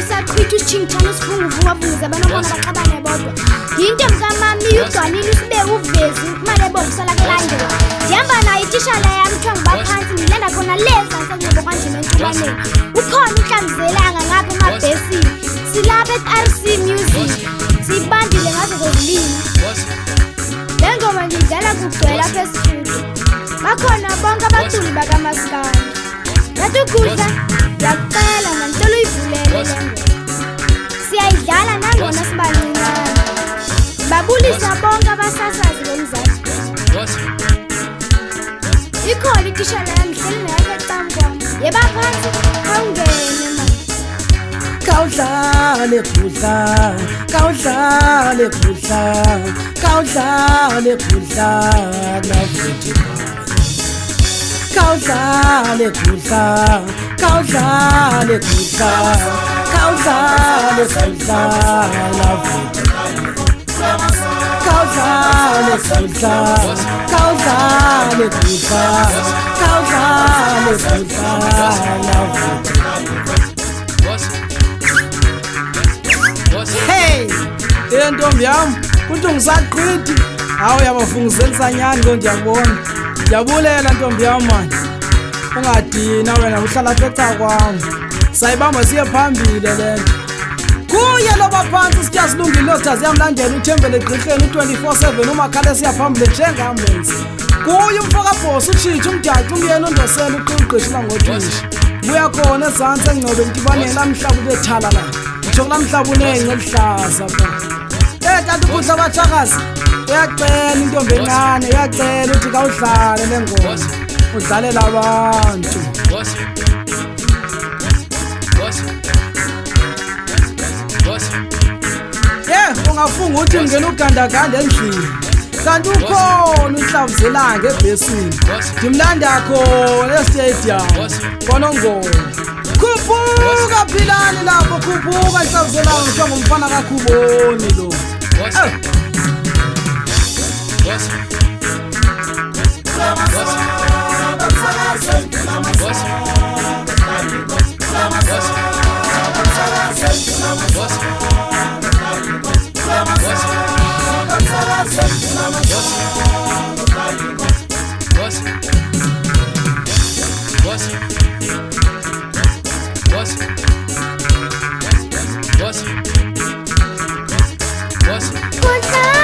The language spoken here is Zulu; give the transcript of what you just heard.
uSaqhwithi vuma banobona baqabane bodwa yinto mkamami ugcwanile usibe uvezi kumele bongisala kelandela ndihamba nayo itishala yami kuthiwa nguBaphantsi ngilanda khona leza ngisenxibo kwanjena entubameni ukhona uhlamzelanga ngapha emabhesini silapha et-RC Music siyibandile ngazo zozilimi le ngoma ngiyidlala kugcwela apha esistudio bakhona bonke abaculi bakamaskandi yathi ukudla ndiyakucela ngantolo uyivulele le ngoma siyayidlala nangona sibancincane babulisa bonke abasasazi bomzantsi ikhona itishala yami hleli nayo ecam kwami yeBaphantsi awungene mani Kawudlale khudla kawudlale khudla kawudlale khudla navuthi kawudlale khudla kawudlale khudla kawudlale khudla navuthi kawudlale khudla kawudlale khudla kawudlale khudla navuthi. Hey, ntombi yami kuthi uSaqhwithi hawu yabafungiselisanyani lo ndiyabona ndiyabulela ntombi yami mani ungadina wena uhlala pheca kwami sayibamba siye phambili lento kuye lo Baphantsi sitya silungile lokuthi ziyamlandela uthembele egqirheni u-24/7 umakhale siyaphambili njengambulensi kuye umfokabhosi utshitshe umdaci umyeni undosela uqigqishila ngotisha buya khona ezantsi engcobe ntibaneni lamhlaba ulethala la ngitsho kulamhlaba unenge elihlaza pha kanti ukudla abatshakazi uyacela intombi encane uyacela uthi kawudlale le ngoma udlalela abantu ungafunga uthi ngena ugandaganda endlini kanti ukhona unhlavuzelanga ebhesini ndimlanda khona estadium konongoma khuphuka philani lapho khuphuka nhlavuzelanga kuthiwa ngumfana kakhuboni lo What's